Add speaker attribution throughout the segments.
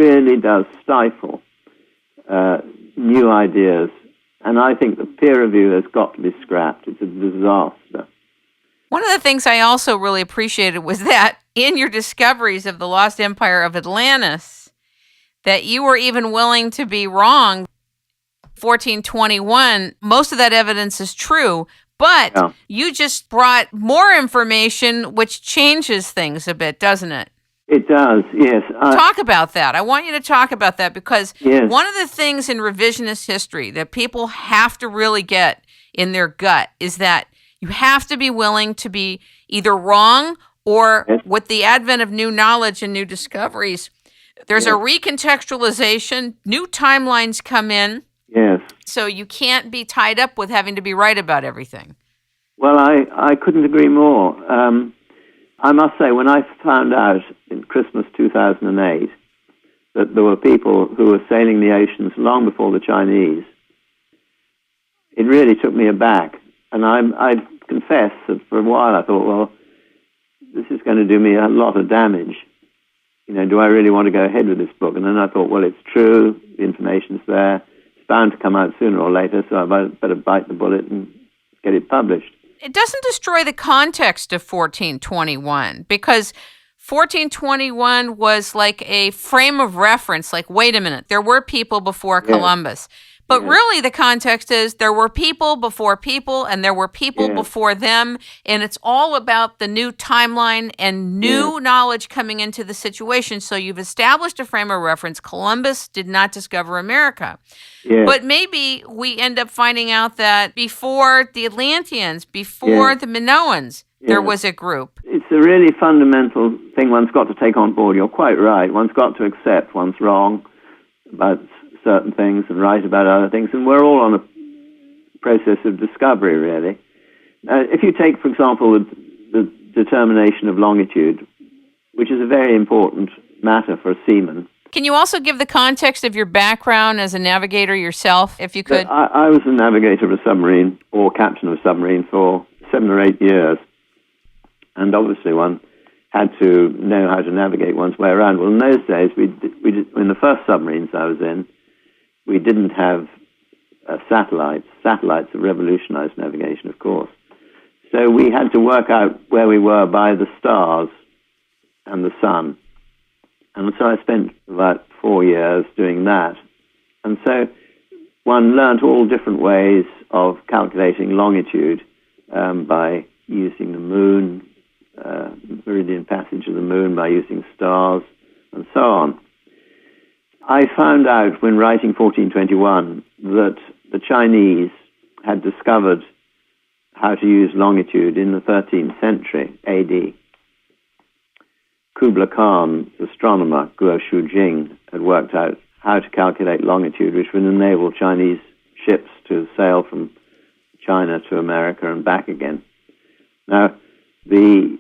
Speaker 1: really does stifle new ideas. And I think the peer review has got to be scrapped. It's a disaster.
Speaker 2: One of the things I also really appreciated was that in your discoveries of the Lost Empire of Atlantis, that you were even willing to be wrong. 1421, most of that evidence is true, but you just brought more information, which changes things a bit, doesn't it?
Speaker 1: It does, yes.
Speaker 2: Talk about that. I want you to talk about that because one of the things in revisionist history that people have to really get in their gut is that you have to be willing to be either wrong or with the advent of new knowledge and new discoveries, there's a recontextualization, new timelines come in.
Speaker 1: Yes.
Speaker 2: So you can't be tied up with having to be right about everything.
Speaker 1: Well, I couldn't agree more. I must say, when I found out in Christmas 2008 that there were people who were sailing the oceans long before the Chinese, it really took me aback. And I confess that for a while I thought, well, this is going to do me a lot of damage. You know, do I really want to go ahead with this book? And then I thought, well, it's true, the information's there, it's bound to come out sooner or later, so I better bite the bullet and get it published.
Speaker 2: It doesn't destroy the context of 1421, because 1421 was like a frame of reference, like, wait a minute, there were people before Columbus. But really the context is there were people before people, and there were people before them, and it's all about the new timeline and new knowledge coming into the situation. So you've established a frame of reference. Columbus did not discover America. But maybe we end up finding out that before the Atlanteans, before the Minoans, there was a group.
Speaker 1: It's a really fundamental thing one's got to take on board. You're quite right. One's got to accept one's wrong about certain things and right about other things, and we're all on a process of discovery, really. If you take, for example, the determination of longitude, which is a very important matter for a seaman.
Speaker 2: Can you also give the context of your background as a navigator yourself, if you could?
Speaker 1: I was a navigator of a submarine, or captain of a submarine, for 7 or 8 years, and obviously one had to know how to navigate one's way around. Well, in those days, we did, in the first submarines I was in, we didn't have satellites. Satellites have revolutionized navigation, of course. So we had to work out where we were by the stars and the sun. And so I spent about 4 years doing that. And so one learned all different ways of calculating longitude by using the moon, meridian passage of the moon, by using stars, and so on. I found out when writing 1421 that the Chinese had discovered how to use longitude in the 13th century AD. Kubla Khan's astronomer, Guo Shujing, had worked out how to calculate longitude, which would enable Chinese ships to sail from China to America and back again. Now, the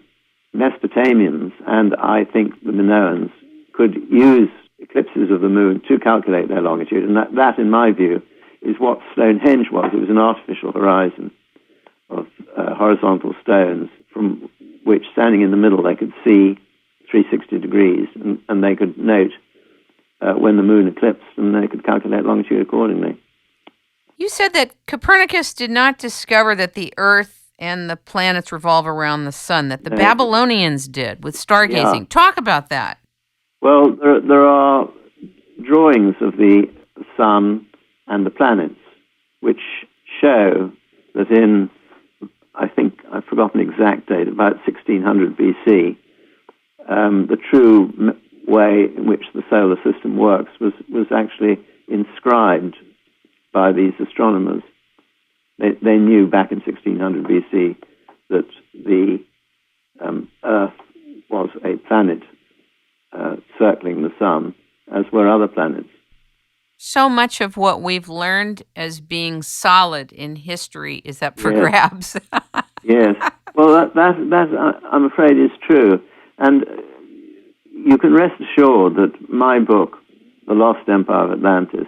Speaker 1: Mesopotamians, and I think the Minoans, could use eclipses of the moon to calculate their longitude, and that, in my view, is what Stonehenge was. It was an artificial horizon of horizontal stones from which, standing in the middle, they could see 360 degrees, and they could note when the moon eclipsed, and they could calculate longitude accordingly.
Speaker 2: You said that Copernicus did not discover that the Earth and the planets revolve around the sun, that the Babylonians did with stargazing. Talk about that.
Speaker 1: Well, there are drawings of the sun and the planets which show that in, I think, I've forgotten the exact date, about 1600 BC, the true way in which the solar system works was actually inscribed by these astronomers. They knew back in 1600 BC that the Earth was a planet circling the sun, as were other planets.
Speaker 2: So much of what we've learned as being solid in history is up for grabs.
Speaker 1: Yes. Well, that I'm afraid is true. And you can rest assured that my book, The Lost Empire of Atlantis,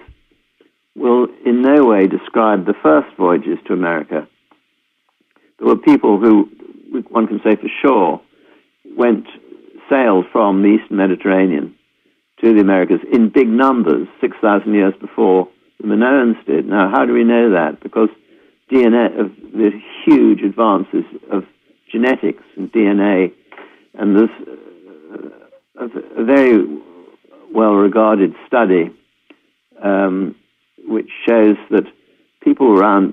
Speaker 1: will in no way describe the first voyages to America. There were people who, one can say for sure, sailed from the Eastern Mediterranean to the Americas in big numbers 6,000 years before the Minoans did. Now, how do we know that? Because DNA, of the huge advances of genetics and DNA, and there's a very well-regarded study which shows that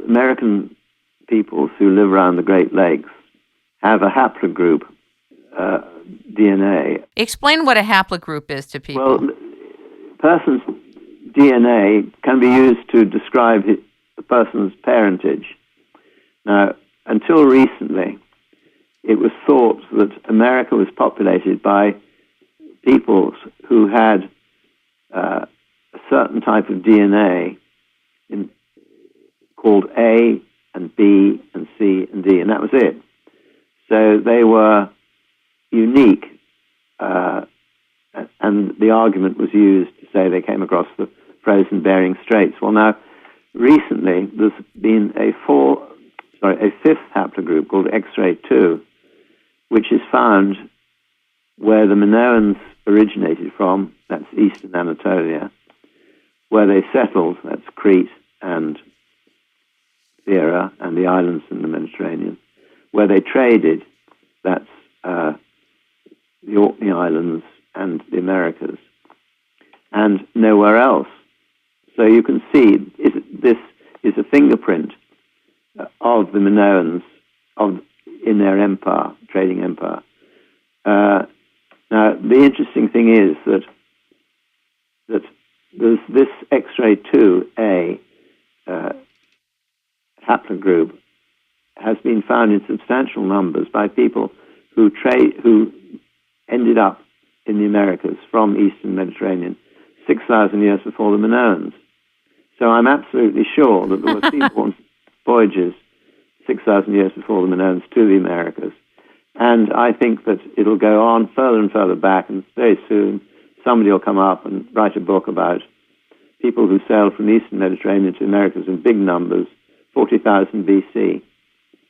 Speaker 1: American peoples who live around the Great Lakes have a haplogroup DNA.
Speaker 2: Explain what a haplogroup is to people.
Speaker 1: Well, a person's DNA can be used to describe the person's parentage. Now, until recently, it was thought that America was populated by peoples who had a certain type of DNA called A and B and C and D, and that was it. So they were unique, and the argument was used to say they came across the frozen Bering Straits. Well, now, recently, there's been a fifth haplogroup called X-ray 2, which is found where the Minoans originated from, that's eastern Anatolia, where they settled, that's Crete and Thera and the islands in the Mediterranean, where they traded, that's the Orkney Islands and the Americas, and nowhere else. So you can see this is a fingerprint of the Minoans in their empire, trading empire. Now, the interesting thing is that there's this X-ray 2A haplogroup has been found in substantial numbers by people who ended up in the Americas from Eastern Mediterranean 6,000 years before the Minoans. So I'm absolutely sure that there were seaborne voyages 6,000 years before the Minoans to the Americas. And I think that it'll go on further and further back, and very soon somebody will come up and write a book about people who sailed from the Eastern Mediterranean to the Americas in big numbers, 40,000 BC.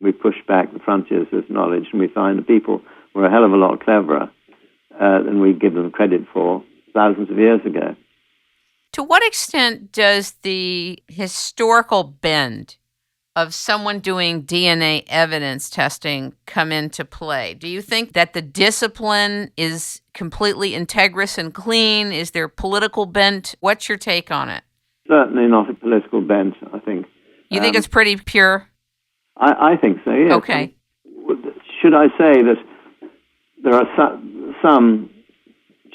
Speaker 1: We push back the frontiers of knowledge, and we find the people were a hell of a lot cleverer than we give them credit for thousands of years ago.
Speaker 2: To what extent does the historical bend of someone doing DNA evidence testing come into play? Do you think that the discipline is completely integrous and clean? Is there political bent? What's your take on it?
Speaker 1: Certainly not a political bent, I think.
Speaker 2: You think it's pretty pure?
Speaker 1: I think so, yes.
Speaker 2: Okay.
Speaker 1: Should I say that there are some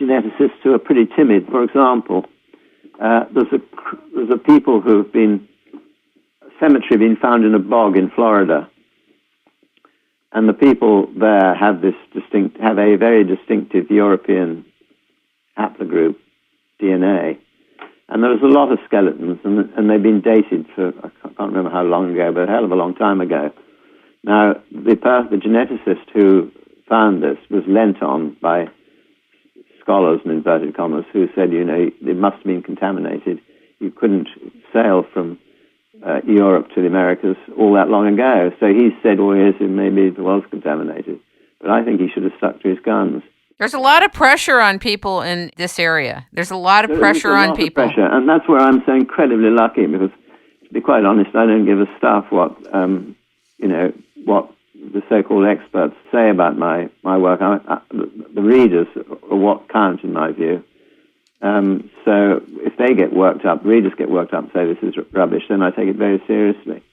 Speaker 1: geneticists who are pretty timid? For example, there's a people who've been cemetery being found in a bog in Florida, and the people there have a very distinctive European haplogroup DNA, and there was a lot of skeletons, and they've been dated for I can't remember how long ago, but a hell of a long time ago. Now, the geneticist who found this was lent on by scholars in inverted commas who said, it must have been contaminated. You couldn't sail from Europe to the Americas all that long ago. So he said, yes, maybe it was contaminated. But I think he should have stuck to his guns.
Speaker 2: There's a lot of pressure on people in this area. There's a lot of pressure on people.
Speaker 1: Pressure, and that's where I'm so incredibly lucky, because, to be quite honest, I don't give a stuff what the so-called experts say about my work. The readers are what count, in my view. So if they get worked up, readers get worked up and say this is rubbish, then I take it very seriously.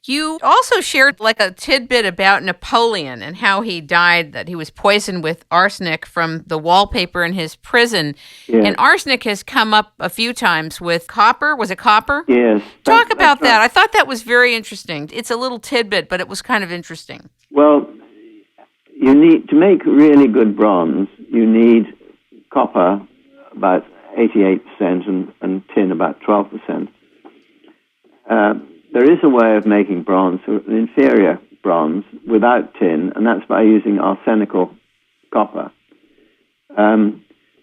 Speaker 2: You also shared like a tidbit about Napoleon and how he died, that he was poisoned with arsenic from the wallpaper in his prison. Yes. And arsenic has come up a few times with copper. Was it copper?
Speaker 1: Yes.
Speaker 2: Talk about that. Right. I thought that was very interesting. It's a little tidbit, but it was kind of interesting.
Speaker 1: Well, you need to make really good bronze, you need copper about 88% and tin about 12%. There is a way of making bronze, an inferior bronze, without tin, and that's by using arsenical copper. Now,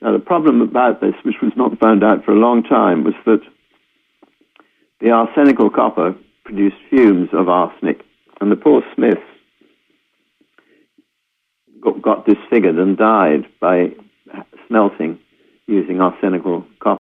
Speaker 1: the problem about this, which was not found out for a long time, was that the arsenical copper produced fumes of arsenic, and the poor smiths got disfigured and died by smelting using arsenical copper.